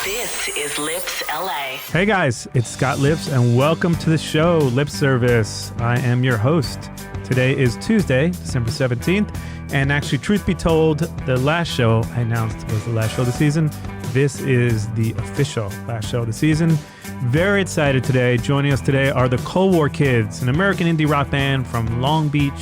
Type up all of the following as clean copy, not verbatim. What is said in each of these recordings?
This is Lips LA. Hey guys, it's Scott Lips and welcome to the show, Lip Service. I am your host. Today is Tuesday, December 17th, and actually, truth be told, the last show I announced was the last show of the season. This is the official last show of the season. Very excited today. Joining us today are the Cold War Kids, an American indie rock band from Long Beach,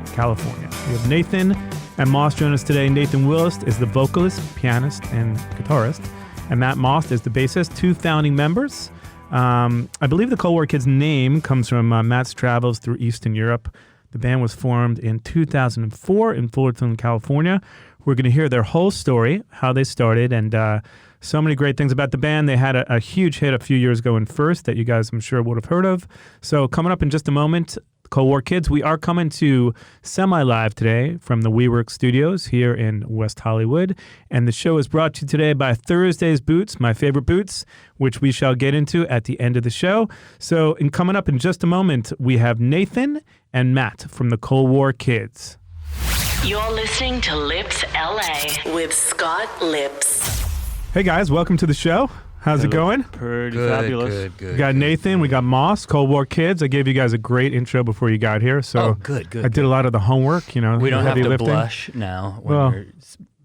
California. We have Nathan and Maust join us today. Nathan Willett is the vocalist, pianist, and guitarist. And Matt Maust is the bassist, two founding members. I believe the Cold War Kids name comes from Matt's travels through Eastern Europe. The band was formed in 2004 in Fullerton, California. We're going to hear their whole story, how they started, and so many great things about the band. They had a huge hit a few years ago in First that you guys, I'm sure, would have heard of. So coming up in just a moment, Cold War Kids, we are coming to semi-live today from the WeWork Studios here in West Hollywood. And the show is brought to you today by Thursday's Boots, my favorite boots, which we shall get into at the end of the show. So coming up in just a moment, we have Nathan and Matt from the Cold War Kids. You're listening to Lips LA with Scott Lips. Hey guys, welcome to the show. How's it going? Pretty fabulous. We got Nathan, we got Moss, Cold War Kids. I gave you guys a great intro before you got here, so good. I did a lot of the homework, you know. We don't have heavy to lifting. blush now when we're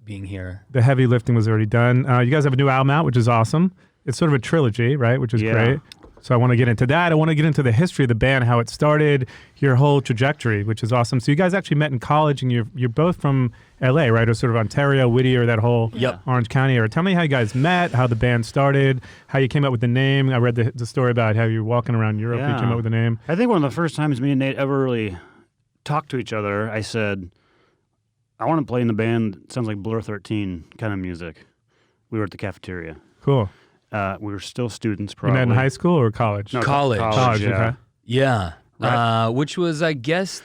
being here. The heavy lifting was already done. You guys have a new album out, which is awesome. It's sort of a trilogy, right, which is great. So I want to get into that. I want to get into the history of the band, how it started, your whole trajectory, which is awesome. So you guys actually met in college, and you're both from LA, right? Or sort of Ontario, Whittier, that whole Orange County area. Tell me how you guys met, how the band started, how you came up with the name. I read the story about how you were walking around Europe, you came up with the name. I think one of the first times me and Nate ever really talked to each other, I said, I want to play in the band that sounds like Blur 13 kind of music. We were at the cafeteria. Cool. We were still students, probably. You met in high school or college? No, College. College, yeah. okay. Yeah. Right. Which was, I guess,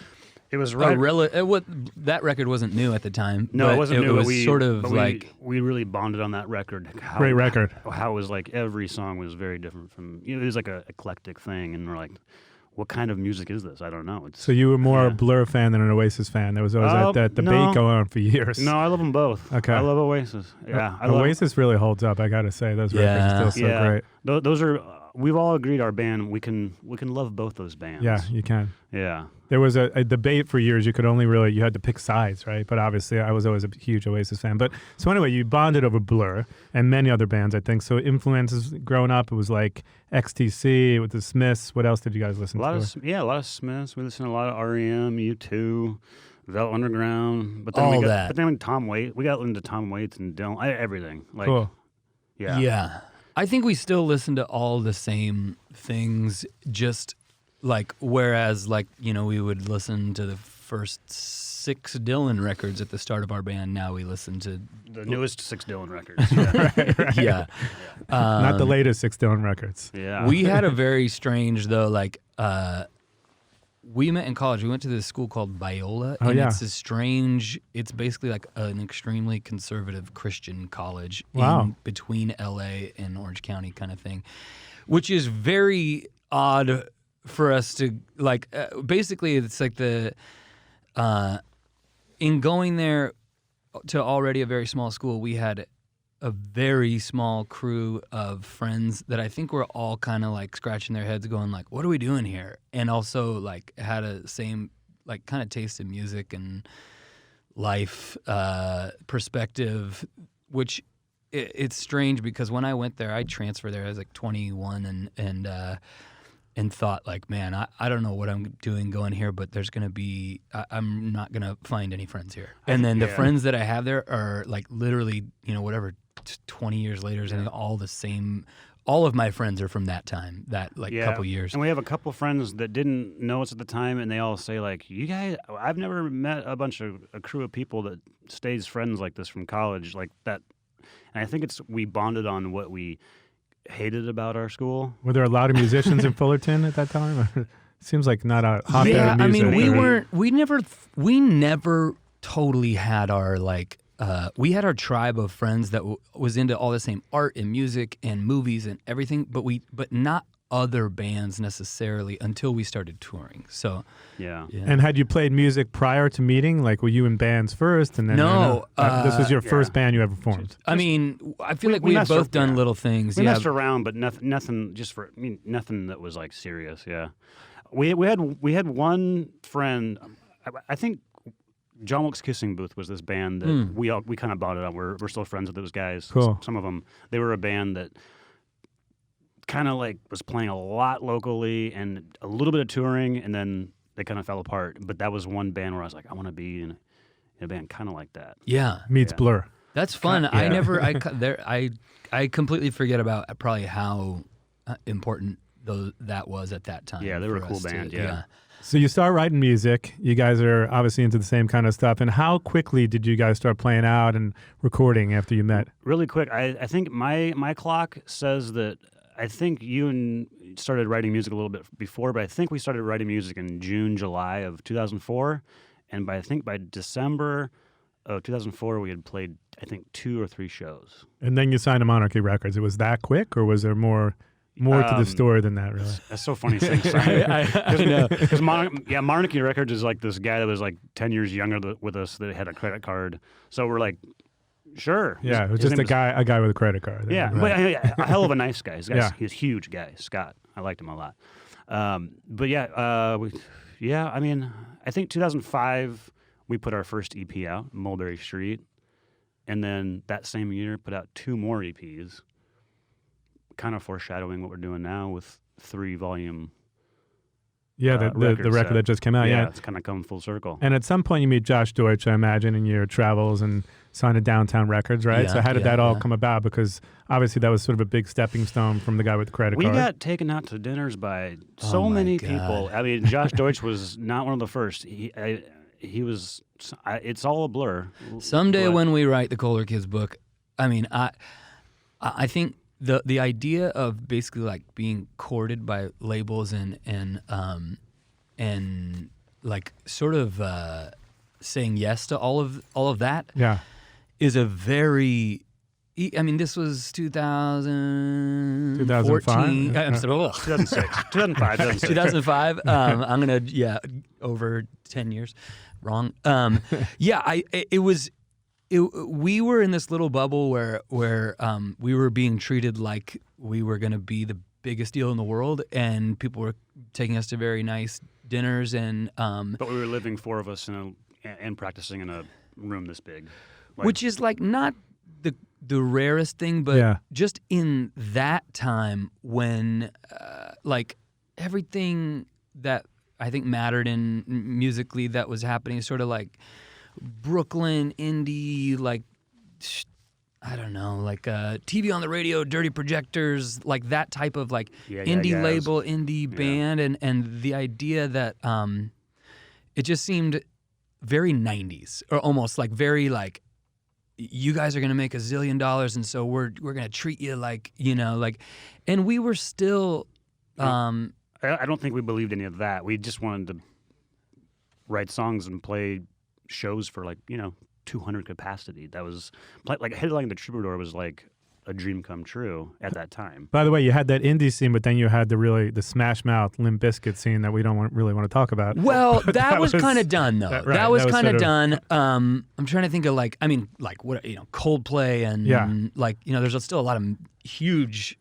It was right. that record wasn't new at the time. No, but it wasn't new. It was but sort of like... We really bonded on that record. Great record. How it was like every song was very different from, it was like an eclectic thing, and we're like, what kind of music is this? I don't know. So you were more a Blur fan than an Oasis fan. There was always that debate going on for years. No, I love them both. Okay. I love Oasis. Yeah. Oasis really holds up, I got to say. Those records are still so great. Those are, we've all agreed our band, we can love both those bands. Yeah, you can. Yeah. There was a debate for years. You had to pick sides, right? But obviously, I was always a huge Oasis fan. But so anyway, you bonded over Blur and many other bands, I think. So influences growing up, it was like XTC with the Smiths. What else did you guys listen to? A lot of Smiths. We listened to a lot of REM, U2, Velvet Underground. But then But then Tom Waits. We got into Tom Waits and Dylan. Everything. Like, cool. Yeah. Yeah. I think we still listen to all the same things, just like, whereas, like, you know, we would listen to the first 6 Dylan records at the start of our band. Now we listen to the newest 6 Dylan records. Yeah. right. Yeah. Not the latest 6 Dylan records. Yeah. We had a very strange, though, like, we met in college. We went to this school called Biola, and it's a strange, it's basically like an extremely conservative Christian college in between LA and Orange County kind of thing, which is very odd for us to, like, basically it's like in going there to already a very small school, we had a very small crew of friends that I think were all kind of like scratching their heads going like, what are we doing here? And also like had a same like kind of taste in music and life perspective, which it's strange because when I went there, I transferred there. I was like 21 and thought like, man, I don't know what I'm doing going here, but there's going to be, I'm not going to find any friends here. And then the friends that I have there are like literally, you know, whatever, 20 years later, and all the same, all of my friends are from that time, that like couple years. And we have a couple friends that didn't know us at the time, and they all say like, you guys, I've never met a crew of people that stays friends like this from college, like that. And I think we bonded on what we hated about our school. Were there a lot of musicians in Fullerton at that time? It seems like not a hotbed of music. I mean, we never totally had our like, we had our tribe of friends that was into all the same art and music and movies and everything, but not other bands necessarily until we started touring. So Yeah. And had you played music prior to meeting? Like, were you in bands first, and then No, this was your yeah. first band you ever formed? I mean, I feel like we we had messed both ar- done yeah. little things. We yeah, messed around, but nothing. Nothing that was like serious. Yeah, we had one friend. I think John Wilkes Kissing Booth was this band that we kind of bought it out. We're still friends with those guys. Cool. Some of them. They were a band that kind of like was playing a lot locally and a little bit of touring, and then they kind of fell apart. But that was one band where I was like, I want to be in a band kind of like that. yeah, Meets Yeah. Blur. that's fun. Yeah. I completely forget about probably how important that was at that time. Yeah, they were for a cool us to- band, yeah. So you start writing music. You guys are obviously into the same kind of stuff. And how quickly did you guys start playing out and recording after you met? Really quick, I think my clock says that I think you started writing music a little bit before, but I think we started writing music in June, July of 2004. And by December of 2004, we had played, I think, 2 or 3 shows. And then you signed to Monarchy Records. It was that quick, or was there more to the story than that, really? That's so funny saying sign. I know. Because Monarchy Records is like this guy that was like 10 years younger with us that had a credit card. So we're like, sure. Yeah, it was His just name a guy with a credit card. Yeah, Right. but a hell of a nice guy. Yeah. He's a huge guy, Scott. I liked him a lot. But yeah, I mean, I think 2005 we put our first EP out, Mulberry Street, and then that same year put out 2 more EPs, kind of foreshadowing what we're doing now with 3-volume. Yeah, the record that just came out. Yeah. It's kind of come full circle. And at some point you meet Josh Deutsch, I imagine, in your travels and signed to Downtown Records, right? Yeah, So how did yeah, that all yeah. come about? Because obviously that was sort of a big stepping stone from the guy with the credit We card. got taken out to dinners by so Oh my many God. people. I mean, Josh Deutsch was not one of the first. He was. It's all a blur. Someday But- when we write the Kohler Kids book, I mean, I think the idea of basically like being courted by labels and like sort of saying yes to all of that Yeah. is a very. I mean, this was 2014. 2005? I'm sorry, 2006, 2005, 2006. 2005. I'm gonna over 10 years. Wrong. We were in this little bubble where we were being treated like we were gonna be the biggest deal in the world, and people were taking us to very nice dinners and But we were living 4 of us and practicing in a room this big. which is like not the rarest thing, but Yeah. just in that time when like everything that I think mattered in musically that was happening, sort of like Brooklyn indie, like I don't know, like TV on the radio, dirty projectors, like that type of like indie label, indie band, and the idea that it just seemed very 90s, or almost like very like, you guys are gonna make $1 zillion, and so we're gonna treat you like, like, and we were still. I don't think we believed any of that. We just wanted to write songs and play shows for 200 capacity. That was like headlining the Troubadour was like a dream come true at that time. By the way, you had that indie scene, but then you had the Smash Mouth Limp Bizkit scene that we don't really want to talk about. Well, But that was kind of done though. right, that was that was kind of sort done. I'm trying to think of like what Coldplay and Yeah. there's still a lot of huge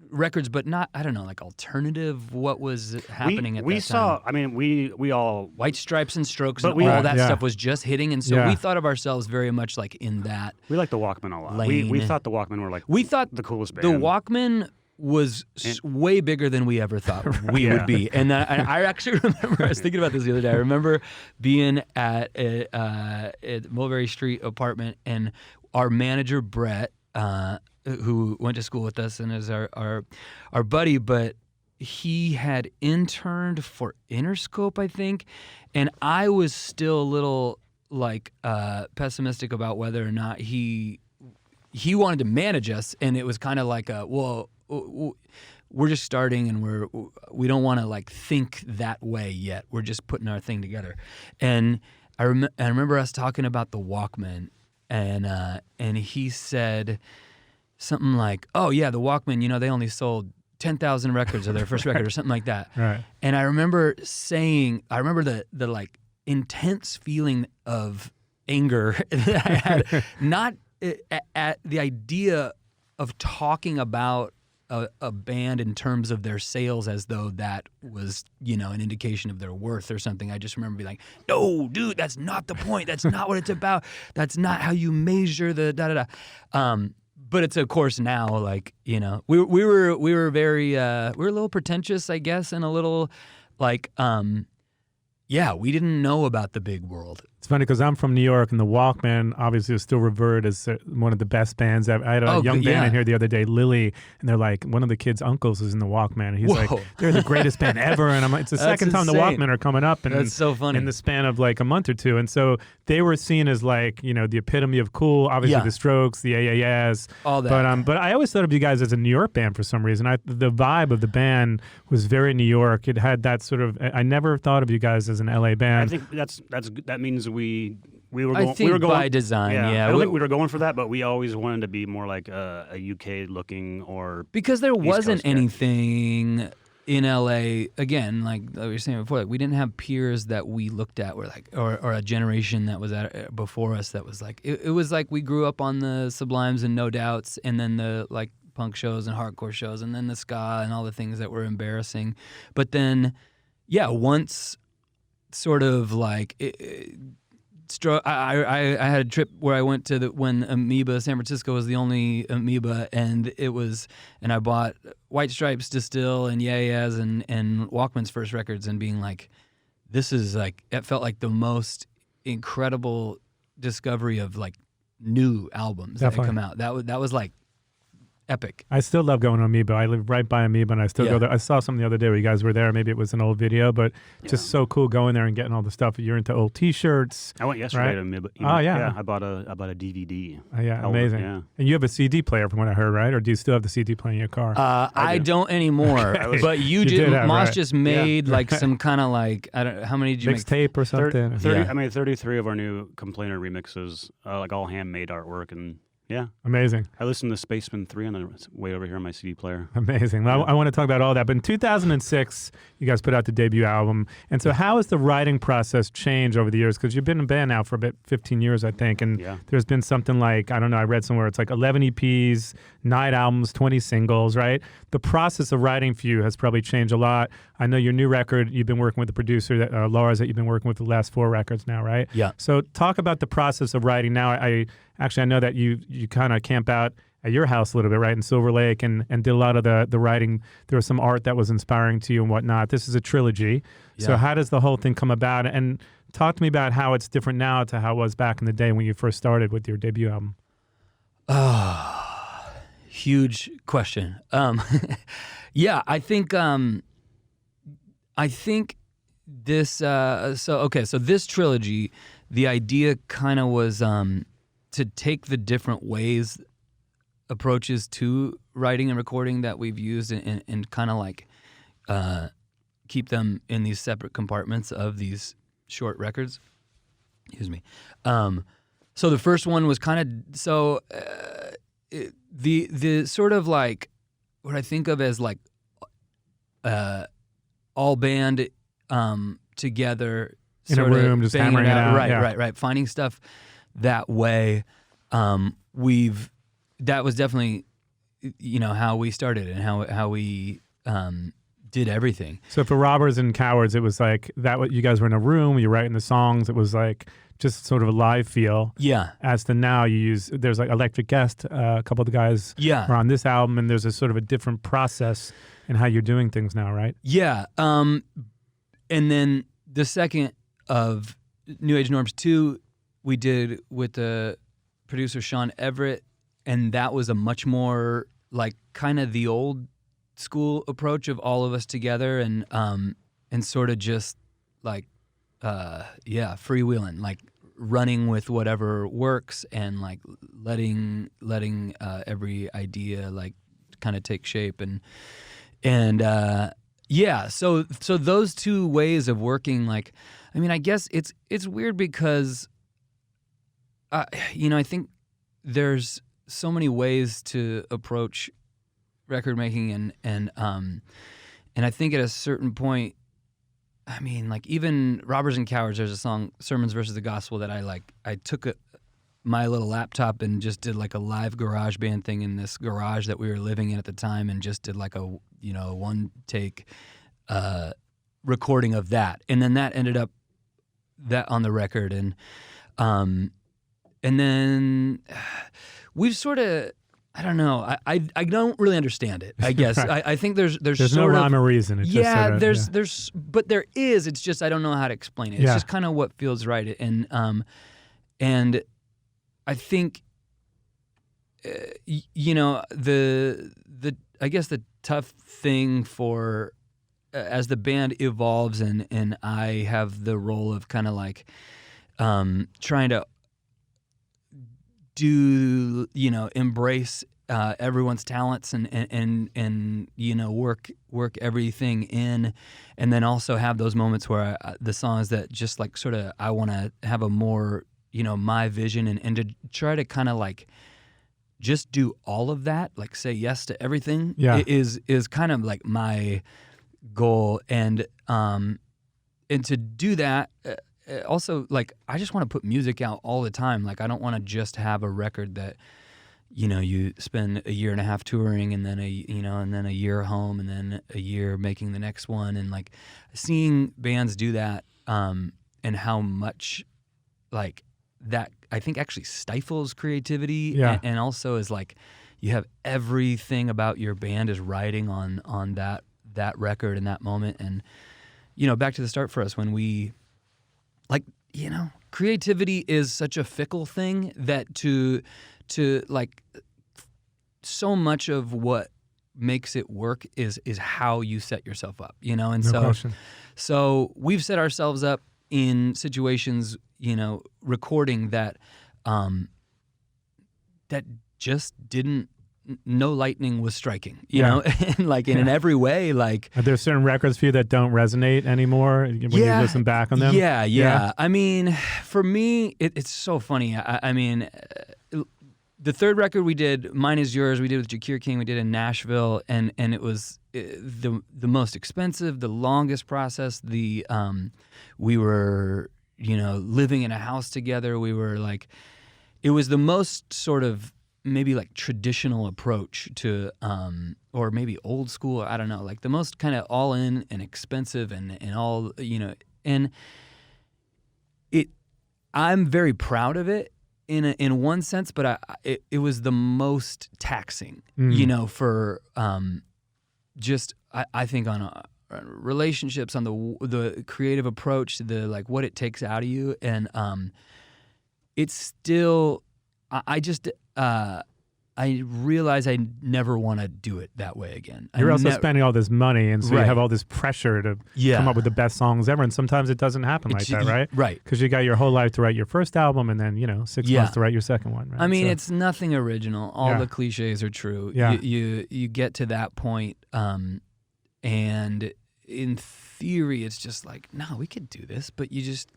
records, but not, I don't know, like alternative. What was happening at we that saw. time? I mean, we all. White Stripes and Strokes But and we- all that Yeah. stuff was just hitting, and so Yeah. we thought of ourselves very much like in that. We liked the Walkman a lot. Lane. We thought the Walkman were like We thought the coolest band. the Walkman was way bigger than we ever thought we would be. And I actually remember, I was thinking about this the other day. I remember being at Mulberry Street apartment, and our manager, Brett, who went to school with us and is our buddy, but he had interned for Interscope, I think. And I was still a little like pessimistic about whether or not he wanted to manage us, and it was kind of like we're just starting, and we don't want to like think that way yet. We're just putting our thing together. And I remember us talking about the Walkman, and he said something like, "Oh yeah, the Walkman. They only sold 10,000 records of their first record or something like that. Right. And I remember the like intense feeling of anger that I had, not at the idea of talking about a band in terms of their sales as though that was, an indication of their worth or something. I just remember being like, no, dude, that's not the point. That's not what it's about. That's not how you measure the da-da-da. But it's, of course, now, like, we were very, we were a little pretentious, I guess, and a little, like, we didn't know about the big world. It's funny because I'm from New York, and the Walkman obviously is still revered as one of the best bands. I had a young band in here the other day, Lily, and they're like, one of the kids' uncles is in the Walkman, and he's like, they're the greatest band ever. And I'm like, it's the second time the Walkman are coming up, and that's so funny, in the span of like a month or two. And so they were seen as like, the epitome of cool. Obviously, the Strokes, the AAS, all that. But I always thought of you guys as a New York band for some reason. The vibe of the band was very New York. It had that sort of. I never thought of you guys as an LA band. I think that means we were going by design. Yeah, I don't think we were going for that, but we always wanted to be more like a UK looking or because there East wasn't Coast anything in LA. Again, like we were saying before, like we didn't have peers that we looked at were like, or a generation that was before us that was like. It was like we grew up on the Sublimes and No Doubts, and then the like punk shows and hardcore shows, and then the ska and all the things that were embarrassing. But then, once sort of like. I had a trip where I went to when Amoeba San Francisco was the only Amoeba, and I bought White Stripes, Distill, and Yeah and Walkman's first records, and being like, this is like, it felt like the most incredible discovery of like new albums that had come out. That was like epic. I still love going to Amoeba. I live right by Amoeba, and I still go there. I saw something the other day where you guys were there. Maybe it was an old video, but just so cool going there and getting all the stuff. You're into old T-shirts. I went yesterday to Amoeba. Oh, yeah. Yeah, I bought a DVD. Amazing. Yeah. And you have a CD player from what I heard, right? Or do you still have the CD player in your car? I don't anymore, but you did. Maust just made like some kind of like, I don't know, how many did you make? Mixtape or something? 30, I made 33 of our new Complainer remixes, like all handmade artwork, and yeah. Amazing. I listened to Spaceman 3 on the way over here on my CD player. Amazing. Well, I want to talk about all that. But in 2006, you guys put out the debut album. And so how has the writing process changed over the years? Because you've been in a band now for about 15 years, I think. And there's been something like, I don't know, I read somewhere, it's like 11 EPs, 9 albums, 20 singles, right? The process of writing for you has probably changed a lot. I know your new record, you've been working with the producer, Lars, that you've been working with the last 4 records now, right? Yeah. So talk about the process of writing now. I know that you kind of camp out at your house a little bit, right, in Silver Lake, and did a lot of the writing. There was some art that was inspiring to you and whatnot. This is a trilogy. Yeah. So how does the whole thing come about? And talk to me about how it's different now to how it was back in the day when you first started with your debut album. Huge question. I think this. So this trilogy, the idea kind of was to take the different approaches to writing and recording that we've used and kind of like keep them in these separate compartments of these short records. Excuse me. So the first one was kind of the sort of like what I think of as like all band together in a room, just hammering it out. Right. Finding stuff that way. That was definitely, how we started and how we did everything. So for Robbers and Cowards, it was like that. What you guys were in a room, you're writing the songs. It was like just sort of a live feel. Yeah. As to now, there's like Electric Guest. A couple of the guys are on this album, and there's a sort of a different process in how you're doing things now, right? Yeah. And then the second of New Age Norms 2, we did with the producer Sean Everett, and that was a much more like kind of the old school approach of all of us together and sort of just like freewheeling, like running with whatever works and like letting every idea like kind of take shape so those two ways of working, like, I mean, I guess it's weird because I think there's so many ways to approach record making, and I think at a certain point, I mean, like even Robbers and Cowards, there's a song, Sermons versus the Gospel, that I took my little laptop and just did like a live garage band thing in this garage that we were living in at the time, and just did like a one take recording of that, and then that ended up that on the record, and then we've sort of, I don't know, I don't really understand it, I guess. I think there's no sort rhyme of, or reason. It's yeah, just there's but there is. It's just I don't know how to explain it. It's just kind of what feels right, and I think the I guess the tough thing for as the band evolves and I have the role of kind of like trying to do embrace everyone's talents and work everything in, and then also have those moments where the songs that just like sort of I want to have a more my vision and to try to kind of like just do all of that, like say yes to everything, is kind of like my goal, and to do that also, like I just want to put music out all the time. Like I don't want to just have a record that you spend a year and a half touring and then a year home and then a year making the next one, and like seeing bands do that and how much like that I think actually stifles creativity, and also is like you have everything about your band is riding on that record and that moment. And back to the start for us, when we like creativity is such a fickle thing that to like so much of what makes it work is how you set yourself up, and No question. so we've set ourselves up in situations, recording that that just didn't, no lightning was striking, you know, and like in every way, like. Are there certain records for you that don't resonate anymore when you listen back on them? Yeah. I mean, for me, it's so funny. I mean, the third record we did, Mine Is Yours, we did with Jakir King, we did in Nashville, and it was the most expensive, the longest process. We were, living in a house together. We were like, it was the most sort of maybe like traditional approach to, or maybe old school, I don't know, like the most kind of all in and expensive and all, and I'm very proud of it in one sense, but it was the most taxing, for just, I think on relationships, on the creative approach, the like what it takes out of you, and it's still, I realize I never want to do it that way again. You're also spending all this money, and so you have all this pressure to come up with the best songs ever, and sometimes it doesn't happen like that, right? Right. Because you got your whole life to write your first album, and then 6 months to write your second one, right? I mean, it's nothing original. All the cliches are true. Yeah. You get to that point, and in theory, it's just like, no, we could do this, but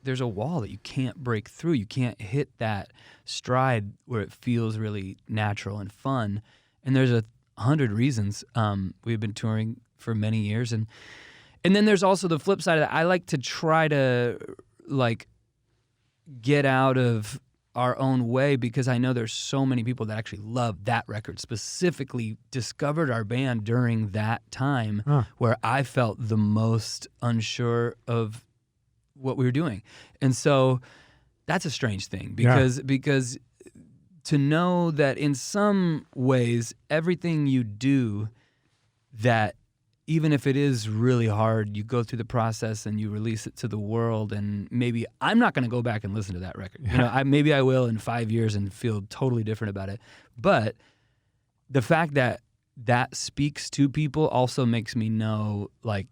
there's a wall that you can't break through. You can't hit that stride where it feels really natural and fun. And there's 100 reasons. We've been touring for many years, and then there's also the flip side of that. I like to try to like get out of our own way, because I know there's so many people that actually love that record, specifically discovered our band during that time where I felt the most unsure of what we were doing. And so that's a strange thing, because to know that in some ways everything you do, that even if it is really hard, you go through the process and you release it to the world, and maybe I'm not going to go back and listen to that record. Maybe I will in 5 years and feel totally different about it. But the fact that speaks to people also makes me know, like,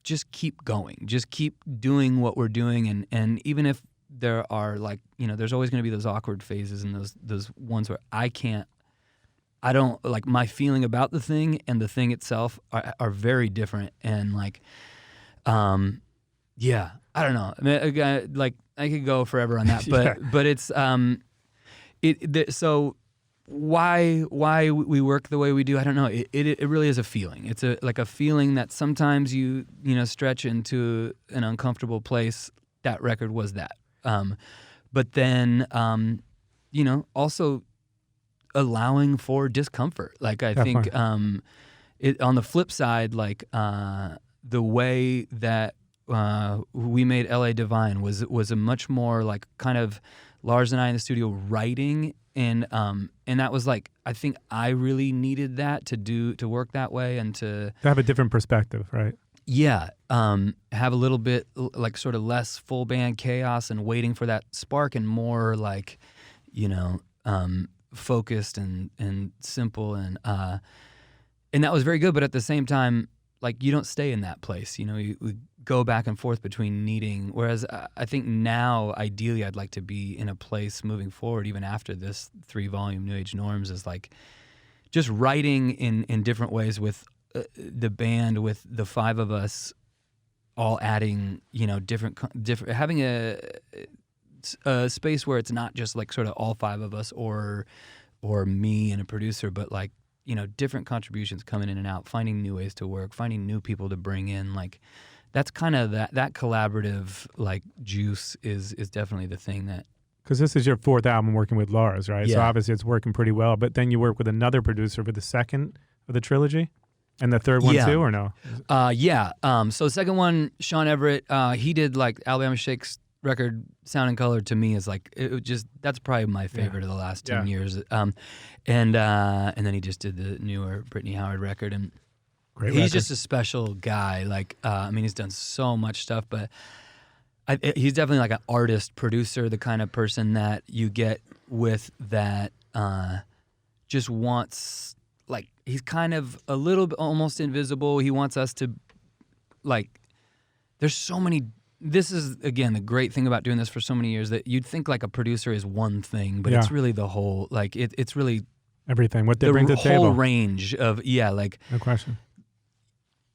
just keep going. Just keep doing what we're doing. And even if there are, like, there's always going to be those awkward phases and those ones where I don't like, my feeling about the thing and the thing itself are very different. And like, I don't know. I mean, I could go forever on that, but it's, so why we work the way we do, I don't know. It really is a feeling. It's like a feeling that sometimes you stretch into an uncomfortable place. That record was that. But then also allowing for discomfort. Like I think on the flip side, like the way that we made LA Divine was a much more like kind of Lars and I in the studio writing. And that was like, I think I really needed that to work that way and to have a different perspective, right? Yeah, have a little bit like sort of less full band chaos and waiting for that spark, and more like, focused and simple, and that was very good. But at the same time, like you don't stay in that place. We go back and forth between needing. Whereas I think now, ideally, I'd like to be in a place moving forward, even after this 3-volume New Age Norms, is like just writing in different ways with the band, with the 5 of us all adding, different, having a space where it's not just like sort of all 5 of us or me and a producer, but like, different contributions coming in and out, finding new ways to work, finding new people to bring in. Like that's kind of that collaborative like juice is definitely the thing that. Because this is your 4th album working with Lars, right? Yeah. So obviously it's working pretty well. But then you work with another producer for the second of the trilogy, and the third one too, or no? Yeah. So the second one, Sean Everett, he did like Alabama Shake's record Sound and Color. To me is like that's probably my favorite of the last 10 years. And then he just did the newer Brittany Howard record, and he's just a special guy. Like he's done so much stuff, but he's definitely like an artist producer, the kind of person that you get with that just wants, like, he's kind of a little bit almost invisible. He wants us to, like, there's so many. This is, again, the great thing about doing this for so many years, that you'd think like a producer is one thing, but it's really the whole, like, it's really everything. What they bring to the table. The whole range of, like. No question.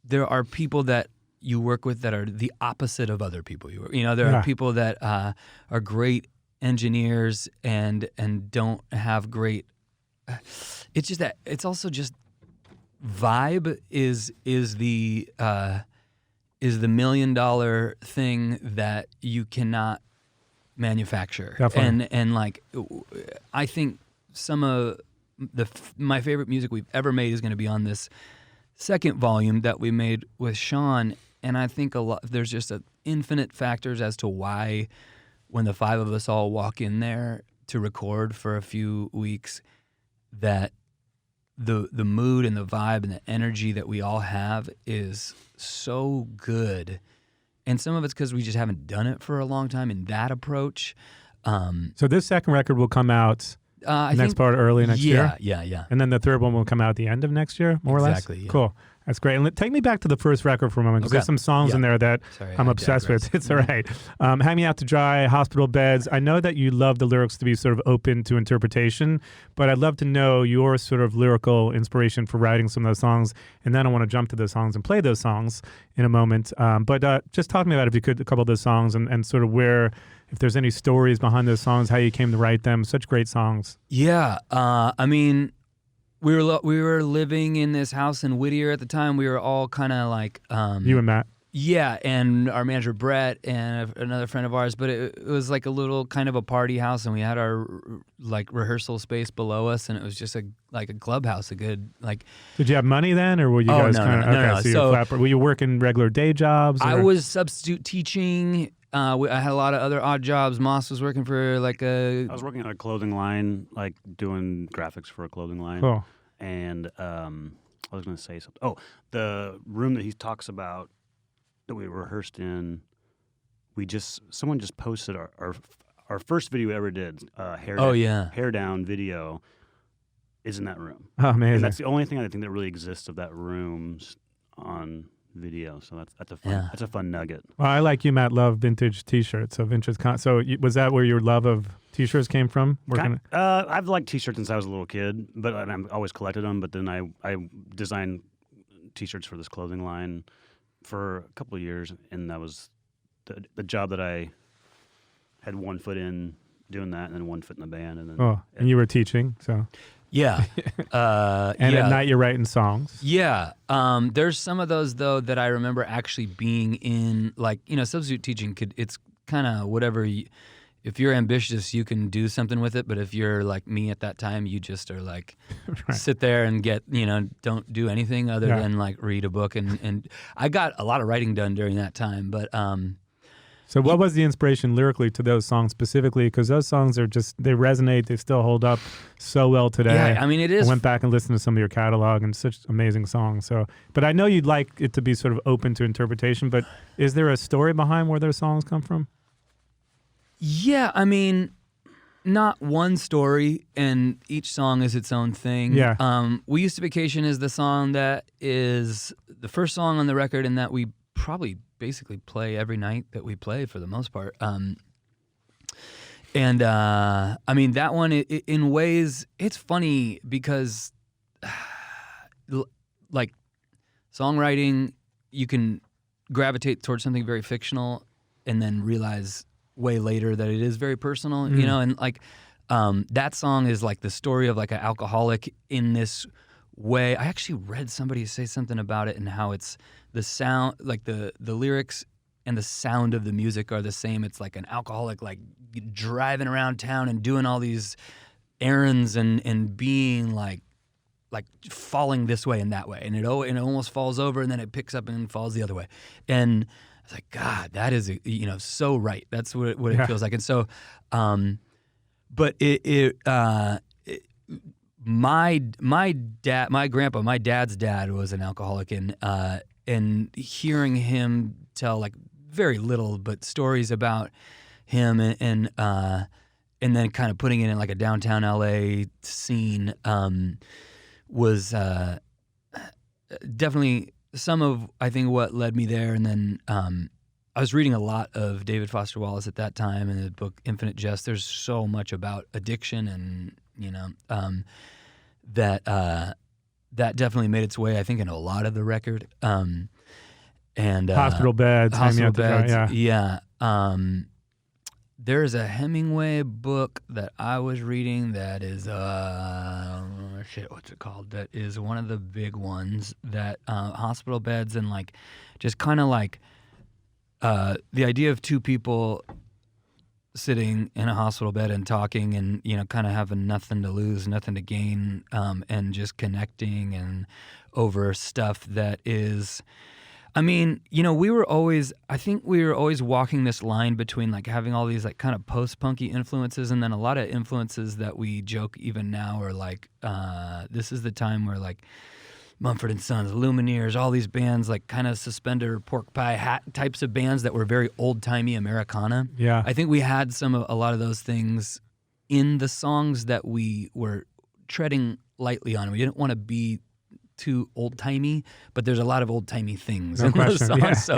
There are people that you work with that are the opposite of other people you work. There are people that are great engineers and don't have great. It's just that it's also just vibe is the $1 million thing that you cannot manufacture. Definitely. And like I think some of my favorite music we've ever made is going to be on this second volume that we made with Sean. And I think there's just infinite factors as to why, when the 5 of us all walk in there to record for a few weeks, that the mood and the vibe and the energy that we all have is so good. And some of it's because we just haven't done it for a long time in that approach. So this second record will come out early next year? Yeah. And then the third one will come out at the end of next year, more or less? Exactly, yeah. Cool. That's great. And take me back to the first record for a moment, because there's some songs in there that I'm obsessed with. It's all right. Hang Me Out to Dry, Hospital Beds. I know that you love the lyrics to be sort of open to interpretation, but I'd love to know your sort of lyrical inspiration for writing some of those songs. And then I want to jump to those songs and play those songs in a moment. But just talk to me about, if you could, a couple of those songs and sort of where, if there's any stories behind those songs, how you came to write them. Such great songs. Yeah. We were living in this house in Whittier at the time. We were all kind of like you and Matt. Yeah, and our manager Brett and another friend of ours. But it was like a little kind of a party house, and we had our like rehearsal space below us, and it was just like a clubhouse. A good like. Did you have money then, or were you guys kind of okay? So were you working regular day jobs? Or? I was substitute teaching. I had a lot of other odd jobs. Maust was working for I was working on a clothing line, like doing graphics for a clothing line. Cool. And I was going to say something. Oh, the room that he talks about that we rehearsed in, someone just posted our first video we ever did. Hair Down video is in that room. Oh, amazing. And that's the only thing I think that really exists of that room on video, so that's a fun nugget. Well, I, like you, Matt, love vintage T-shirts. So was that where your love of T-shirts came from? I've liked T-shirts since I was a little kid, but I've always collected them. But then I designed T-shirts for this clothing line for a couple of years, and that was the job that I had one foot in doing that, and then one foot in the band, and then. And you were teaching, so. Yeah. And yeah. at night you're writing songs. Yeah. There's some of those though that I remember actually being in, like, substitute teaching it's kind of whatever if you're ambitious, you can do something with it. But if you're like me at that time, you just are like, sit there and don't do anything other than like read a book. And I got a lot of writing done during that time. But so what was the inspiration lyrically to those songs specifically? Because those songs they resonate, they still hold up so well today. Yeah, I mean, it is. I went back and listened to some of your catalog and such amazing songs. So, but I know you'd like it to be sort of open to interpretation, but is there a story behind where those songs come from? Yeah, I mean, not one story, and each song is its own thing. Yeah. We Used to Vacation is the song that is the first song on the record, and that we probably basically play every night that we play for the most part. I mean, that one, in ways, it's funny because, like, songwriting, you can gravitate towards something very fictional and then realize way later that it is very personal, and like that song is like the story of like an alcoholic in this way. I actually read somebody say something about it and how it's the sound, like the lyrics and the sound of the music are the same. It's like an alcoholic like driving around town and doing all these errands and being like falling this way and that way, and it almost falls over and then it picks up and falls the other way. And I was like, God, that is so right. That's what it feels like. And so, but my dad's dad was an alcoholic, and hearing him tell like very little but stories about him and then kind of putting it in like a downtown LA scene was definitely some of, I think, what led me there. And then I was reading a lot of David Foster Wallace at that time in the book Infinite Jest. There's so much about addiction, and that definitely made its way, I think, in a lot of the record. And Hospital Beds. Hospital Beds. Yeah. There's a Hemingway book that I was reading that is what's it called? That is one of the big ones that Hospital Beds, and like just kind of like the idea of two people sitting in a hospital bed and talking and kind of having nothing to lose, nothing to gain, and just connecting and over stuff that is, I mean, we were always walking this line between like having all these like kind of post-punky influences, and then a lot of influences that we joke even now are like, this is the time where like Mumford & Sons, Lumineers, all these bands, like kind of suspender, pork pie hat types of bands that were very old-timey Americana. Yeah. I think we had a lot of those things in the songs that we were treading lightly on. We didn't want to be too old-timey, but there's a lot of old-timey things in those songs.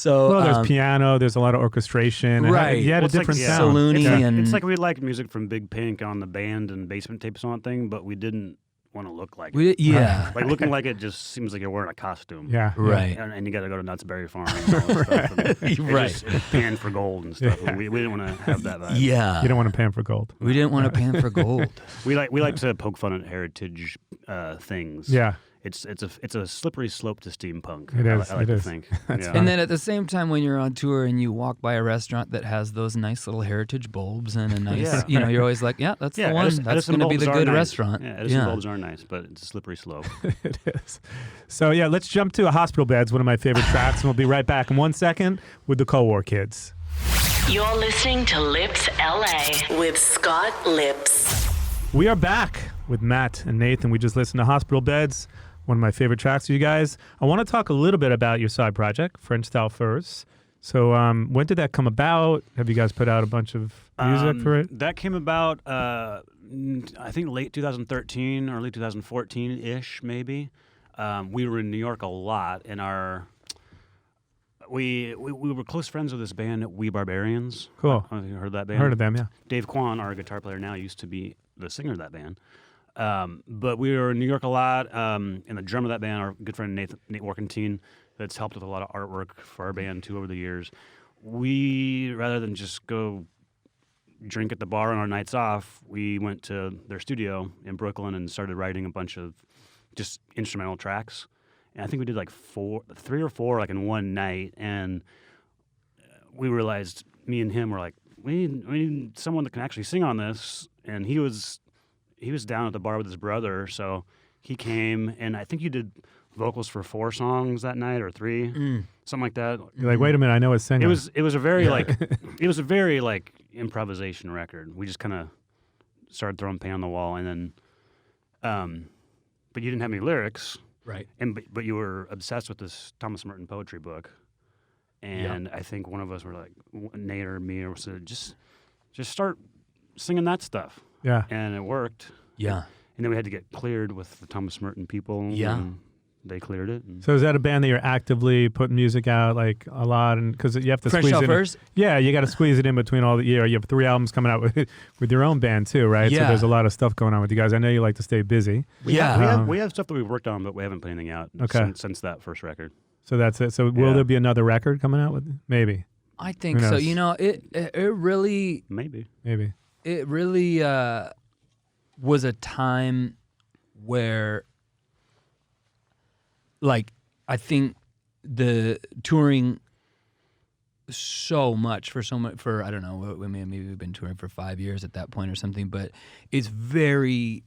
Well, there's piano, there's a lot of orchestration. Right. You had a different sound. Saloon-y It's like we liked music from Big Pink on the band and basement tape song thing, but we didn't want to look like it. Yeah. Like looking like it just seems like you're wearing a costume. Yeah. Right. And you got to go to Knott's Berry Farm and all that stuff. And Right. It's panned for gold and stuff. We didn't want to have that vibe. Yeah. You don't want to pan for gold. We didn't want to pan for gold. We like to poke fun at heritage things. Yeah. It's a slippery slope to steampunk. It is. I like it to is. think. That's Yeah. funny. And then at the same time, when you're on tour and you walk by a restaurant that has those nice little heritage bulbs and a nice, Yeah. You're always like, yeah, that's the one. Edison That's going to be bulbs the are good nice. restaurant. Yeah, Edison bulbs are nice, but it's a slippery slope. It is. So yeah, let's jump to a Hospital Beds, one of my favorite tracks, and we'll be right back in 1 second with the Cold War Kids. You're listening to Lips LA with Scott Lips. We are back with Matt and Nathan. We just listened to Hospital Beds, one of my favorite tracks for you guys. I want to talk a little bit about your side project, French Style Furs. So when did that come about? Have you guys put out a bunch of music for it? That came about, I think, late 2013, early 2014-ish, maybe. We were in New York a lot, and we were close friends with this band, We Barbarians. Cool. I don't know if you heard that band. Heard of them, yeah. Dave Kwan, our guitar player now, used to be the singer of that band. But we were in New York a lot, and the drummer of that band, our good friend Nate Workentine, that's helped with a lot of artwork for our band too over the years. We, rather than just go drink at the bar on our nights off, we went to their studio in Brooklyn and started writing a bunch of just instrumental tracks. And I think we did like 3 or 4 like in one night. And we realized, me and him were like, we need someone that can actually sing on this. And he was down at the bar with his brother, so he came, and I think you did vocals for 4 songs that night or 3, something like that. You're like, wait a minute, I know a singer. It was a very like improvisation record. We just kind of started throwing paint on the wall, and then, but you didn't have any lyrics, Right. and but you were obsessed with this Thomas Merton poetry book, and I think one of us were like, Nate or me, or said, just start singing that stuff. Yeah. And it worked. Yeah. And then we had to get cleared with the Thomas Merton people. Yeah. And they cleared it. And So is that a band that you're actively putting music out like a lot, and because you have to French squeeze it in? Chauffeurs? Yeah, you got to squeeze it in between all the year. You have 3 albums coming out with your own band too, right? So Yeah. there's a lot of stuff going on with you guys. I know you like to stay busy. we Yeah. have, we have stuff that we've worked on, but we haven't put anything out since that first record. So that's it. So will Yeah. there be another record coming out with? Maybe. I think Who so. knows? You know, it really Maybe. was a time where, like, I think the touring for I don't know, maybe we've been touring for 5 years at that point or something, but it's very,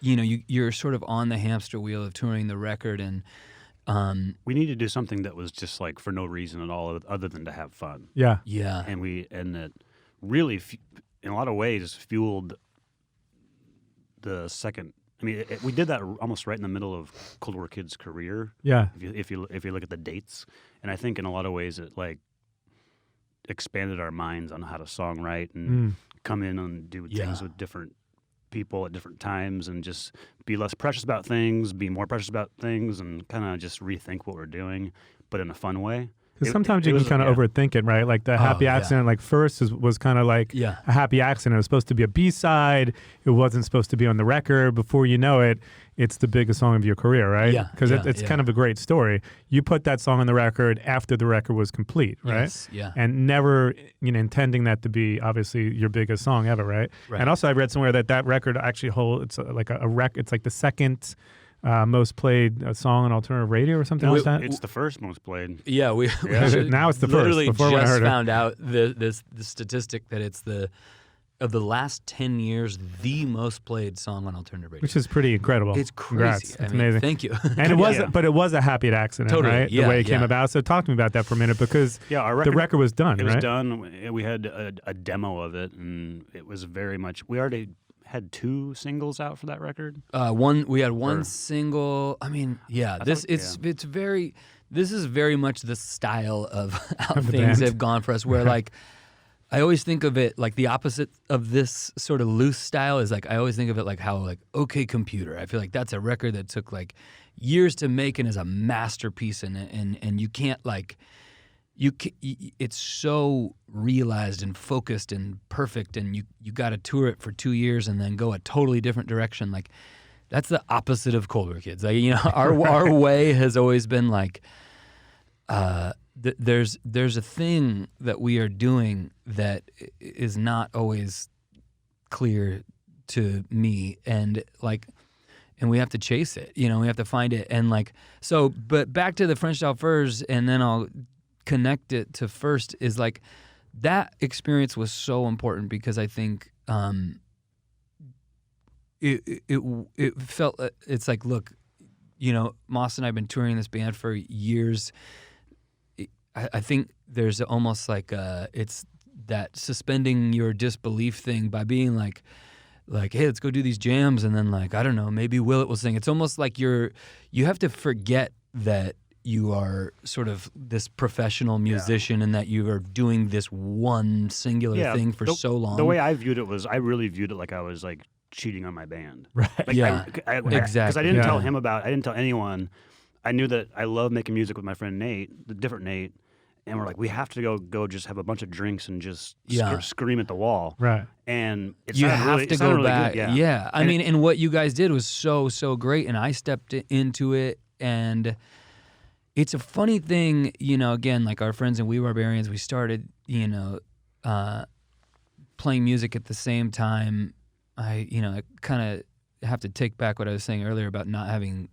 you know, you're sort of on the hamster wheel of touring the record, and We need to do something that was just like for no reason at all other than to have fun. Yeah. yeah, And that really, in a lot of ways, fueled the second. I mean, we did that almost right in the middle of Cold War Kid's career. Yeah. If you look at the dates, and I think in a lot of ways it like expanded our minds on how to songwrite and come in and do things with different people at different times, and just be less precious about things, be more precious about things, and kind of just rethink what we're doing, but in a fun way. Because sometimes you can kind of overthink it, right? Like the Happy Accident, like first was kind of like a happy accident. It was supposed to be a B-side. It wasn't supposed to be on the record. Before you know it, it's the biggest song of your career, right? Yeah. Because it's kind of a great story. You put that song on the record after the record was complete, right? Yes, yeah. And never, intending that to be obviously your biggest song ever, right? And also I read somewhere that record actually it's like a record. It's like the second most played song on alternative radio or something like that. It's the first most played. Yeah, we now it's the first. literally Before when I just heard it. found out the statistic that it's of the last 10 years the most played song on alternative radio. Which is pretty incredible. It's crazy. Congrats. I It's mean, amazing. thank you. And it was, but it was a happy accident, Totally, right? yeah, the way it came yeah. about. So talk to me about that for a minute, because Our the record was done, It right? was done. We had a demo of it, and it was very much. We already had 2 singles out for that record. We had one single. I mean, this is very much the style of how Of the things band. have gone for us, where like I always think of it like the opposite of this sort of loose style is like I always think of it like how like OK Computer. I feel like that's a record that took like years to make and is a masterpiece, and you can't like it's so realized and focused and perfect, and you got to tour it for 2 years and then go a totally different direction. Like that's the opposite of Cold War Kids. Like, our way has always been like there's a thing that we are doing that is not always clear to me, and we have to chase it. We have to find it, and like so. But back to the French Chauffeurs, and then I'll connect it to first is like that experience was so important because I think it felt it's like, look, Maust and I have been touring this band for years. I think there's almost like it's that suspending your disbelief thing by being like, hey, let's go do these jams, and then like I don't know, maybe Willett will sing. It's almost like you have to forget that you are sort of this professional musician and that you are doing this one singular thing for so long. The way I viewed it was I really viewed it like I was like cheating on my band. Right. Like, Exactly. Because I didn't tell him I didn't tell anyone. I knew that I love making music with my friend Nate, the different Nate, and we're like, we have to go just have a bunch of drinks and just scream at the wall. Right. And you have to go really back. Good. Yeah. I mean, and what you guys did was so great, and I stepped into it, and it's a funny thing, again, like our friends in We Barbarians, we started, playing music at the same time, I kind of have to take back what I was saying earlier about not having,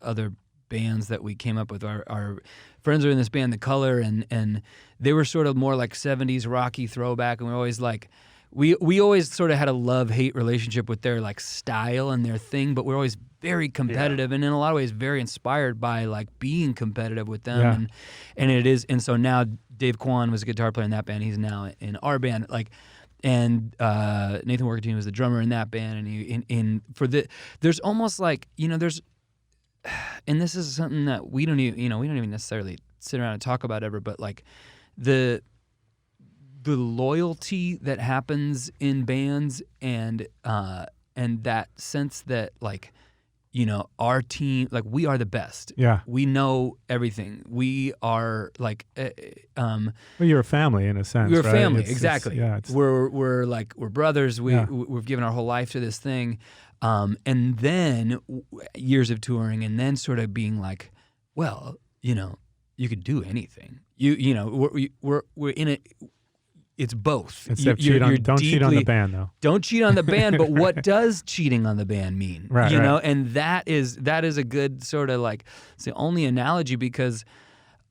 other bands that we came up with. Our friends are in this band, The Color, and they were sort of more like 70s rocky throwback, and we're always like, we always sort of had a love-hate relationship with their like style and their thing, but we're always very competitive and in a lot of ways very inspired by like being competitive with them. And it is, and so now Dave Kwan was a guitar player in that band. He's now in our band, and Nathan Willett was the drummer in that band, and there's almost like, there's, and this is something that we don't even necessarily sit around and talk about ever, but like the loyalty that happens in bands and that sense that like, our team, like we are the best. Yeah. We know everything. We are like, well, you're a family in a sense. We're a right? family, exactly. We're brothers. We've given our whole life to this thing. And then years of touring, and then sort of being like, well, you could do anything. We're in it. It's both. Don't cheat on the band, though. Don't cheat on the band, but what does cheating on the band mean? Right. And that is a good sort of like, it's the only analogy, because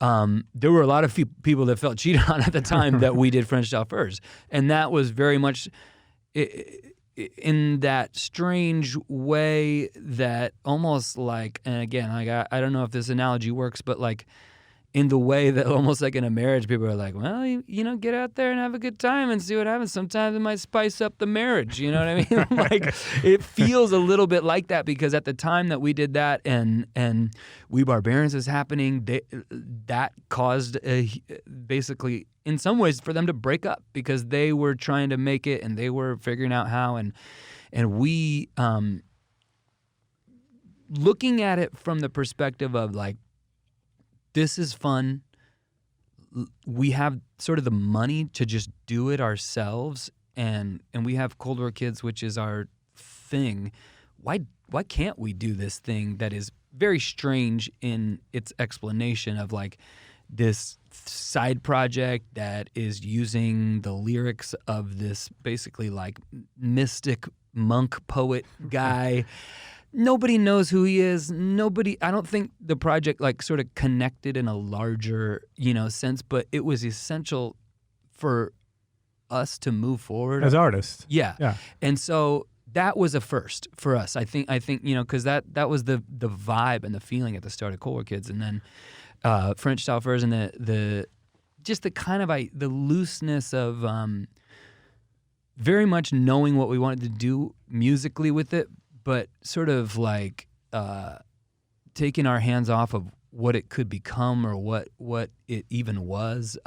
there were a lot of people that felt cheated on at the time that we did French Style Furs, and that was very much in that strange way that almost like, and again, like I don't know if this analogy works, but like in the way that almost like in a marriage, people are like, well, get out there and have a good time and see what happens. Sometimes it might spice up the marriage. You know what I mean? Like it feels a little bit like that, because at the time that we did that and We Barbarians was happening, that caused basically in some ways for them to break up, because they were trying to make it and they were figuring out how, and we looking at it from the perspective of like, this is fun. We have sort of the money to just do it ourselves, and we have Cold War Kids, which is our thing. Why can't we do this thing that is very strange in its explanation of like this side project that is using the lyrics of this basically like mystic monk poet guy. Nobody knows who he is. I don't think the project like sort of connected in a larger, sense, but it was essential for us to move forward as artists. Yeah. And so that was a first for us. I think, because that was the vibe and the feeling at the start of Cold War Kids, and then French Style Furs, and the just the kind of the looseness of very much knowing what we wanted to do musically with it, but sort of like taking our hands off of what it could become or what it even was.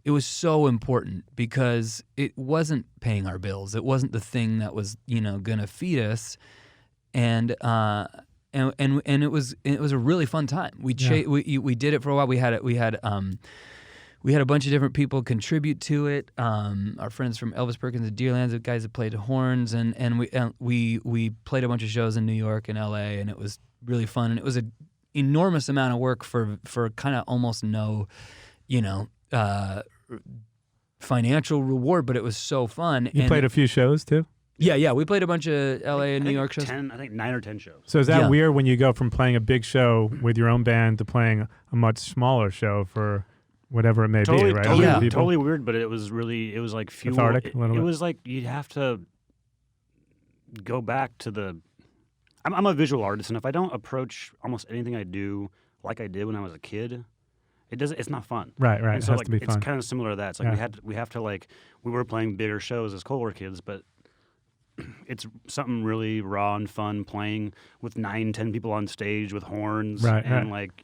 It was so important because it wasn't paying our bills. It wasn't the thing that was gonna feed us, and it was a really fun time. We did it for a while. We had a bunch of different people contribute to it. Our friends from Elvis Perkins and Deerlands, the guys that played horns, and we played a bunch of shows in New York and LA, and it was really fun. And it was an enormous amount of work for kind of almost no, financial reward, but it was so fun. You played a few shows too? Yeah, we played a bunch of LA and New York shows. 9 or 10 shows. So is that weird when you go from playing a big show with your own band to playing a much smaller show for whatever it may be, right? Totally weird, but it was like fuel. Cathartic, a little bit. It was like you'd have to go back to the. I'm a visual artist, and if I don't approach almost anything I do like I did when I was a kid, it's not fun. Right. And It so has to be fun. It's kind of similar to that. It's like we have to like we were playing bigger shows as Cold War Kids, but it's something really raw and fun playing with 9-10 people on stage with horns and like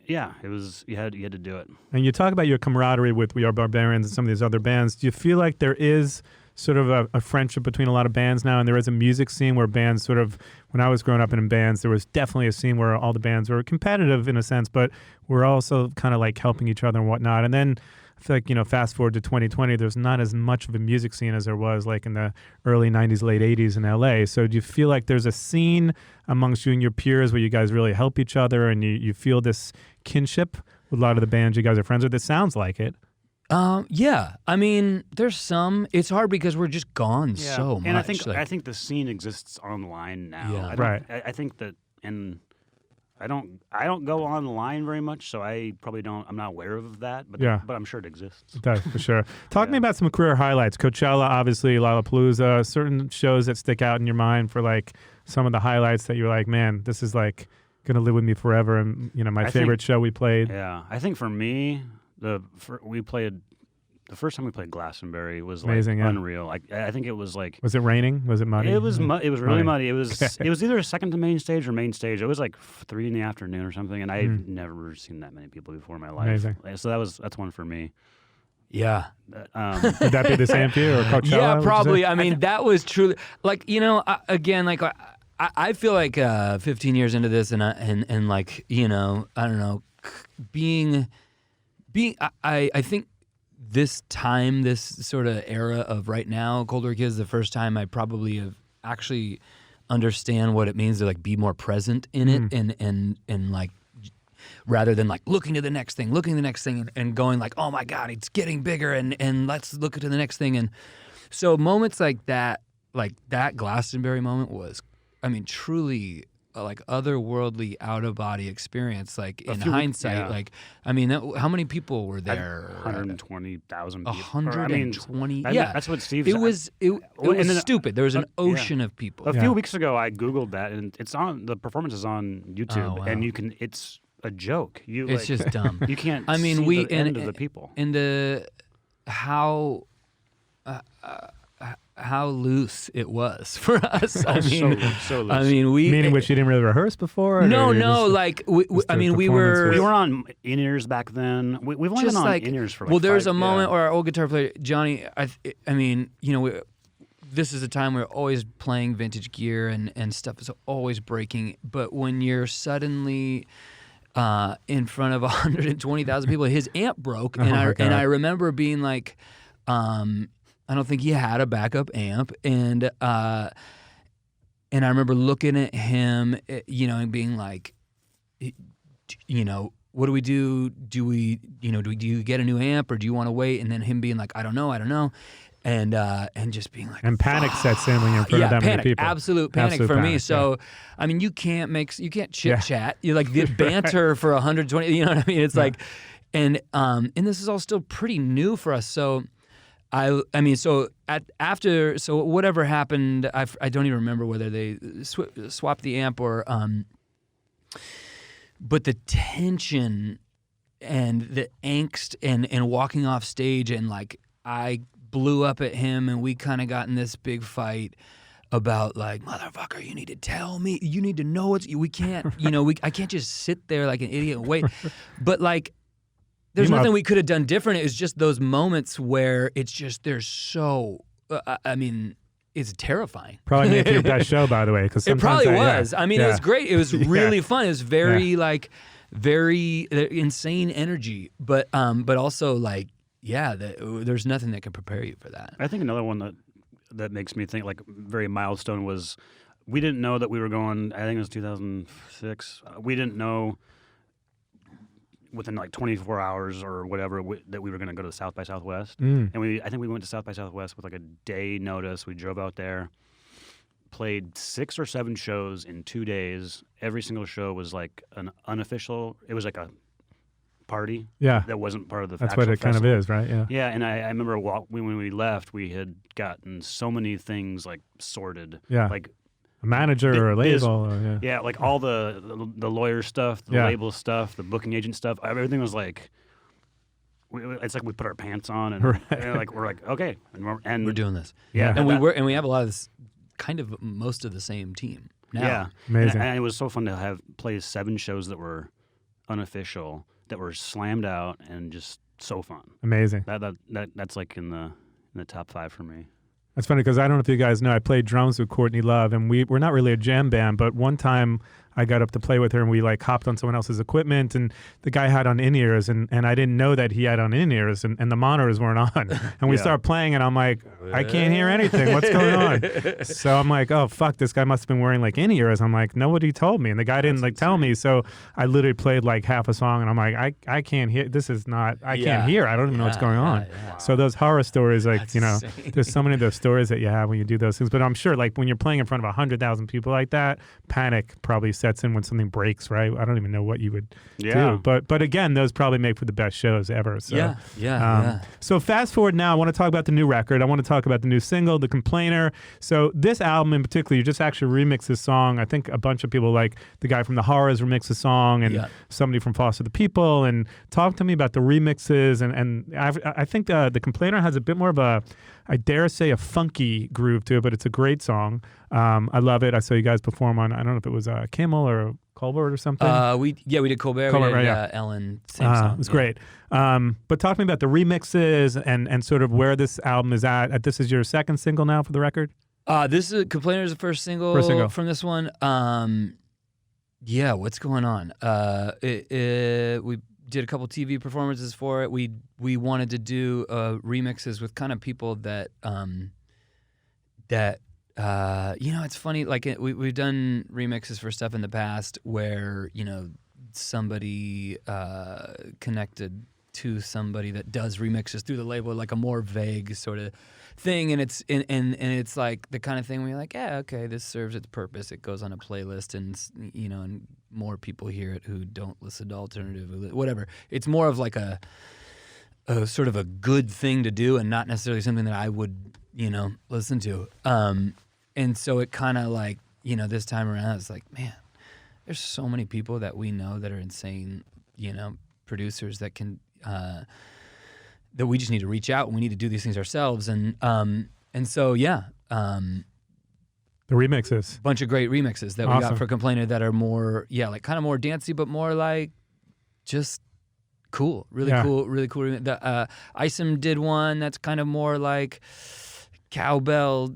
yeah, it was you had to do it. And you talk about your camaraderie with We Are Barbarians and some of these other bands. Do you feel like there is sort of a friendship between a lot of bands now, and there is a music scene where bands sort of, when I was growing up in bands, there was definitely a scene where all the bands were competitive in a sense, but we're also kind of like helping each other and whatnot. And then I feel like, fast forward to 2020, there's not as much of a music scene as there was like in the early 90s, late 80s in LA. So do you feel like there's a scene amongst you and your peers where you guys really help each other and you feel this kinship with a lot of the bands you guys are friends with? It sounds like it. Yeah. I mean, there's some. It's hard because we're just gone so much. And I think like, I think the scene exists online now. Yeah. I don't, Right. I think that, and I don't go online very much, so I probably don't. I'm not aware of that, but Yeah. but I'm sure it exists. It does, for sure. Talk to me Yeah. about some career highlights. Coachella, obviously, Lollapalooza, certain shows that stick out in your mind for like some of the highlights that you're like, man, this is like going to live with me forever. And, my I favorite think- show we played. Yeah, I think for me, the first time we played Glastonbury was like Amazing, yeah. unreal. I think it was like Was it raining? Was it muddy? it was it was really muddy. It was Okay. it was either second to main stage or main stage. It was like 3 PM or something, and I've never seen that many people before in my life. Amazing. So that's one for me. yeah. Would that be the same for you or Coachella? Yeah, would you say? probably. I mean, that was truly like again, like I feel like 15 years into this, and like I don't know, being I think this time, this sort of era of right now, Cold War Kids, the first time I probably have actually understand what it means to like be more present in it, and like rather than like looking to the next thing, and going like, oh my God, it's getting bigger, and let's look to the next thing. And so moments like that Glastonbury moment was, I mean, truly like otherworldly, out of body experience. Like in hindsight, yeah. like I mean, how many people were there? 120,000 people. 120. Or, Yeah, that's what Steve. it was and then- stupid. There was an ocean of people. A few weeks ago, I googled that, and it's on. The performance is on YouTube, Oh, wow. and it's a joke. It's just dumb. You can't. I mean, see the end of the people. And how loose it was for us. I mean, so loose. I mean, we Meaning which you didn't really rehearse before? or no, you no. just- Like, just I the mean, we performance were. was- we were on in-ears back then. We've only just been on like in-ears for like well, there was 5 a moment yeah. where our old guitar player Johnny. I mean, this is a time we're always playing vintage gear and stuff is always breaking. But when you're suddenly in front of 120,000 people, his amp broke, and my God. I remember being like, I don't think he had a backup amp, and I remember looking at him, and being like, what do we do? Do we get a new amp, or do you want to wait? And then him being like, I don't know, and just being like, And panic sets in when you're in front of that panic, many people. absolute panic Absolute for me. panic, So, I mean, you can't chit chat. You like the banter for 120. You know what I mean? It's like, and this is all still pretty new for us. So, I mean, so so whatever happened, I don't even remember whether they swapped the amp or, but the tension and the angst and walking off stage, and like I blew up at him, and we kind of got in this big fight about like, motherfucker, you need to tell me, you need to know we can't, I can't just sit there like an idiot and wait. But like, there's nothing we could have done different. It was just those moments where it's just, there's so, I mean, it's terrifying. Probably made it your best show, by the way. Because It probably was. I mean, it was great. It was really fun. It was very very insane energy, but also like, there's nothing that can prepare you for that. I think another one that makes me think like very milestone was we didn't know that we were going. I think it was 2006. We didn't know within like 24 hours or whatever that we were going to go to South by Southwest. And I think we went to South by Southwest with like a day notice. We drove out there, played 6 or 7 shows in 2 days. Every single show was like an unofficial. It was like a party. Yeah. That wasn't part of the. That's actual what it kind of festival. is, right? Yeah. Yeah, and I remember when we left, we had gotten so many things like sorted. Yeah. Like A manager or a biz- label. Or, yeah, like all the lawyer stuff, the Yeah. label stuff, the booking agent stuff. Everything was like, it's like we put our pants on and, Right. and like we're like okay, and We're doing this. Yeah, And we have a lot of this, kind of most of the same team now. Yeah, Amazing. And it was so fun to have play 7 shows that were unofficial, that were slammed out, and just so fun. Amazing. That's like in the top 5 for me. That's funny because I don't know if you guys know, I played drums with Courtney Love, and we're not really a jam band, but one time I got up to play with her, and we like hopped on someone else's equipment, and the guy had on in-ears, and I didn't know that he had on in-ears, and the monitors weren't on. And we start playing, and I'm like, I can't hear anything. What's going on? So I'm like, oh, fuck, this guy must have been wearing like in-ears. I'm like, nobody told me. And the guy didn't like tell me. So I literally played like half a song, and I'm like, I can't hear. This is not, I can't hear. I don't even know what's going on. So those horror stories, like, That's there's so many of those stories that you have when you do those things. But I'm sure like when you're playing in front of 100,000 people like that, panic probably sets in when something breaks, right? I don't even know what you would do. But again, those probably make for the best shows ever. So, So fast forward now, I want to talk about the new record. I want to talk about the new single, The Complainer. So this album in particular, you just actually remixed this song. I think a bunch of people, like the guy from The Horrors remixed the song, and somebody from Foster the People. And talk to me about the remixes. And I think The Complainer has a bit more of a, I dare say, a funky groove to it, but it's a great song. I love it. I saw you guys perform on, I don't know if it was Kimmel or Colbert or something. We did Colbert. We did Ellen. Same song. It was great. But talk to me about the remixes and sort of where this album is at. This is your second single now for the record? This is Complainer is the first single from this one. What's going on? We did a couple TV performances for it. We wanted to do remixes with kind of people that it's funny. Like we've done remixes for stuff in the past where somebody connected to somebody that does remixes through the label, like a more vague sort of thing, and it's like the kind of thing where you're like, yeah, okay, this serves its purpose. It goes on a playlist, and and more people hear it who don't listen to alternative, whatever. It's more of like a sort of a good thing to do, and not necessarily something that I would listen to. And so it kind of like this time around, it's like, man, there's so many people that we know that are insane, producers that can. That we just need to reach out, and we need to do these things ourselves, and so the remixes, bunch of great remixes that we got for Complainer that are more like kind of more dancey, but more like just cool, really cool. The Isom did one that's kind of more like cowbell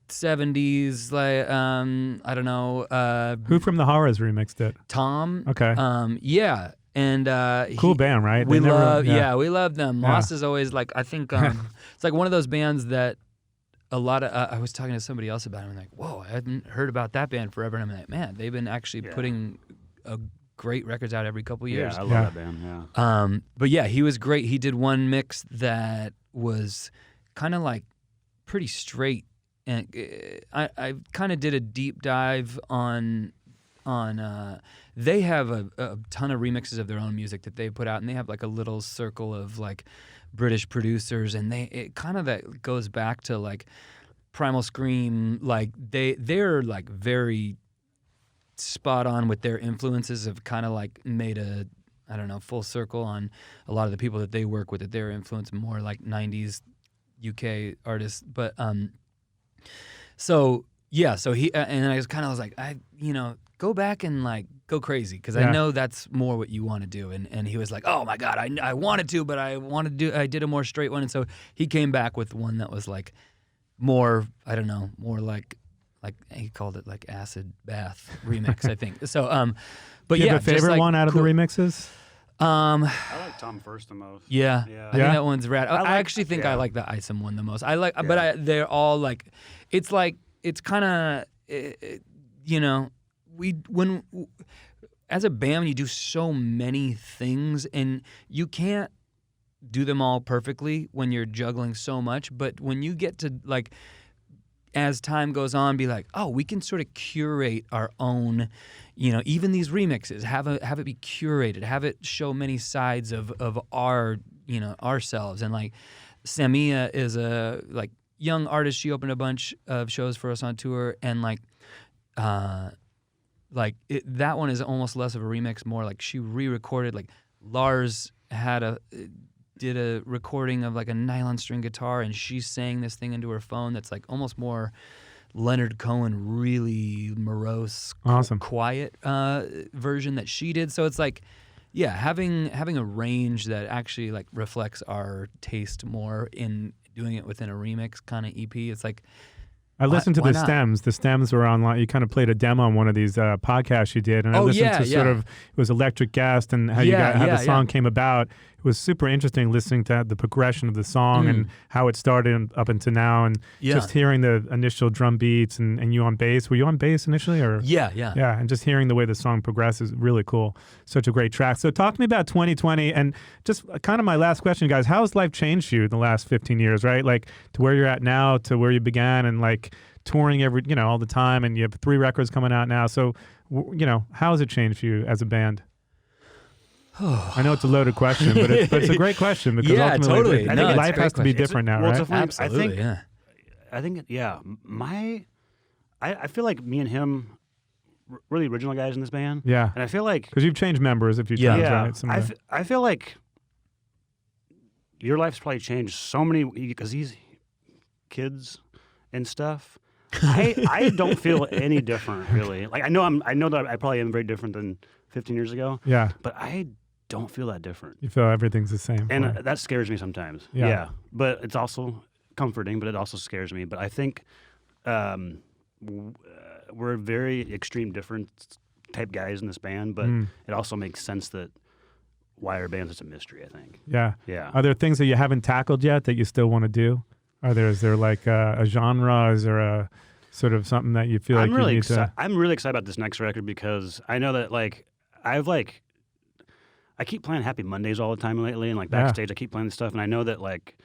70s, like I don't know. Who from The Horrors remixed it? Tom. Okay. And cool band, right? We love them. Maust is always like, I think it's like one of those bands that a lot of I was talking to somebody else about it, and I'm like, whoa, I hadn't heard about that band forever, and I'm like, man, they've been actually putting great records out every couple years. I love that band. But he was great. He did one mix that was kind of like pretty straight, and I kind of did a deep dive on they have a ton of remixes of their own music that they put out, and they have like a little circle of like British producers, and it kind of that goes back to like Primal Scream. Like they're like very spot on with their influences, have kind of like made a full circle on a lot of the people that they work with, that they're influenced more like 90s UK artists. But so he and I was kind of like, go back and like go crazy, because I know that's more what you want to do. And he was like, oh my God, I wanted to, but I did a more straight one. And so he came back with one that was like more, more like he called it like acid bath remix, I think. So, but you have a favorite one out of the remixes? I like Tom First the most. I think that one's rad. I actually think I like the Isom one the most. But they're all like, it's kind of, when as a band, you do so many things, and you can't do them all perfectly when you're juggling so much. But when you get to like, as time goes on, be like, oh, we can sort of curate our own, even these remixes, have it be curated, have it show many sides of our, ourselves. And like Samia is a like young artist. She opened a bunch of shows for us on tour, and that one is almost less of a remix, more like she re-recorded. Like Lars did a recording of like a nylon string guitar, and she sang this thing into her phone that's like almost more Leonard Cohen, really morose, quiet version that she did. So it's like, having a range that actually like reflects our taste more in doing it within a remix kind of EP. It's like, I listened to Why the not? stems. The stems were online. You kind of played a demo on one of these podcasts you did, and I Oh, listened yeah, to sort yeah. of, it was Electric Guest and how how the song came about. It was super interesting listening to the progression of the song and how it started up until now, and just hearing the initial drum beats and you on bass. Were you on bass initially, or? Yeah. Yeah, and just hearing the way the song progresses, really cool. Such a great track. So talk to me about 2020, and just kind of my last question, guys. How has life changed you in the last 15 years, right? Like to where you're at now, to where you began, and like touring all the time, and you have 3 records coming out now. So, how has it changed you as a band? I know it's a loaded question, but it's a great question because Yeah, ultimately totally. I No, think it's life a great has to be question. different now, Well, right? it's a funny- Absolutely. I think, I feel like me and him, we're the original guys in this band. Yeah. And I feel like, Because you've changed members a few Yeah. times, right? I feel like your life's probably changed so many, because these kids and stuff, I don't feel any different, really. Like, I know that I probably am very different than 15 years ago, Yeah. but I don't feel that different. You feel everything's the same. And for you. that scares me sometimes. Yeah. But it's also comforting, but it also scares me. But I think we're very extreme different type guys in this band, but it also makes sense that why our band's such a mystery, I think. Yeah. Yeah. Are there things that you haven't tackled yet that you still want to do? Is there like a genre? Is there a sort of something that you feel like you need to? I'm really excited about this next record because I know that I keep playing Happy Mondays all the time lately, and like backstage I keep playing this stuff, and I know that like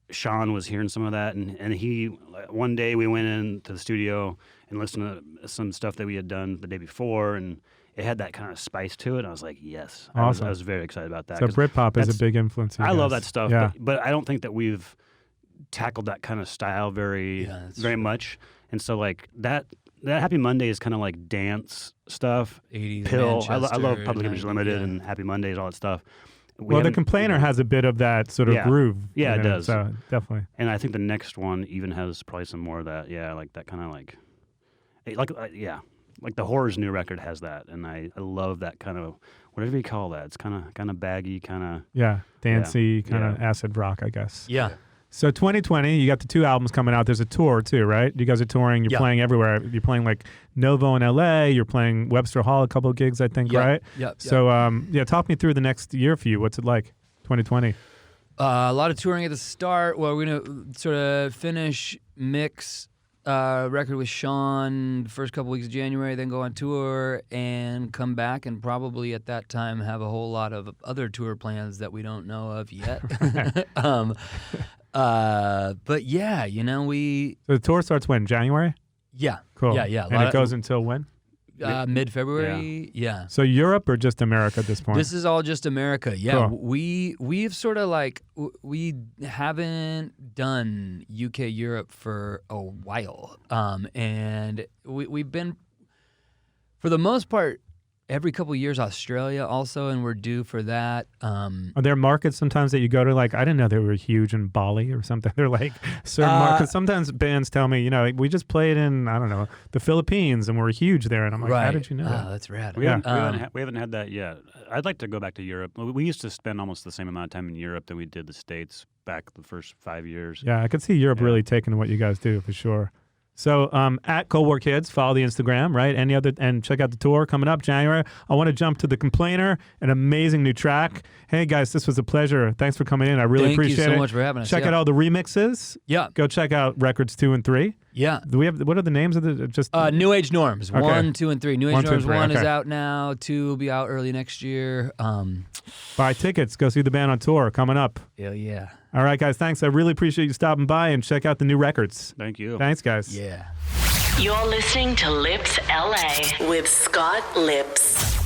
Sean was hearing some of that, and he one day we went into the studio and listened to some stuff that we had done the day before, and it had that kind of spice to it. And I was like, yes, Awesome. I was very excited about that. So 'cause Britpop is a that's- big influence. I love that stuff, Yeah. but I don't think that we've tackled that kind of style very true. much. And so like that Happy Monday is kind of like dance stuff. 80s Pill. I love Manchester, Public Image 90s, Limited yeah. and Happy Mondays, all that stuff. Well, The Complainer has a bit of that sort of Yeah. groove. Yeah, in it does. So definitely. And I think the next one even has probably some more of that. Yeah, like that kind of like the Horror's new record has that, and I love that kind of whatever you call that. It's kind of baggy, kind of. Yeah, dancey, kind of Yeah. acid rock, I guess. Yeah. So 2020, you got the 2 albums coming out. There's a tour too, right? You guys are touring. You're playing everywhere. You're playing like Novo in LA. You're playing Webster Hall a couple of gigs, I think, right? Yep. So talk me through the next year for you. What's it like, 2020? A lot of touring at the start. Well, we're going to sort of mix record with Sean the first couple weeks of January, then go on tour and come back, and probably at that time have a whole lot of other tour plans that we don't know of yet. But yeah, So the tour starts when? January? yeah. Cool. Yeah. And it goes until when? Mid-February. Yeah. So Europe or just America at this point? This is all just America. Yeah, Cool. we've sort of like we haven't done UK Europe for a while, and we've been for the most part every couple of years Australia also, and we're due for that. Are there markets sometimes that you go to? Like, I didn't know they were huge in Bali or something. They're like certain markets. Sometimes bands tell me, we just played in, I don't know, the Philippines and we're huge there. And I'm like, how did you know that? That's rad. We Yeah. haven't had that yet. I'd like to go back to Europe. We used to spend almost the same amount of time in Europe than we did the States back the first 5 years. Yeah, I could see Europe really taking what you guys do for sure. So at Cold War Kids, follow the Instagram, right? And check out the tour coming up January. I want to jump to The Complainer, an amazing new track. Hey guys, this was a pleasure. Thanks for coming in. I really appreciate it. Thank you so much for having us. Check out all the remixes. Yeah. Go check out records 2 and 3. Yeah. Do we have? What are the names of the just? New Age Norms, Okay. 1, 2, and 3. New Age 1, 2, and Norms 3, 1 is okay. out now. 2 will be out early next year. Buy tickets. Go see the band on tour coming up. Hell yeah. All right, guys. Thanks. I really appreciate you stopping by and check out the new records. Thank you. Thanks, guys. Yeah. You're listening to Lips LA with Scott Lips.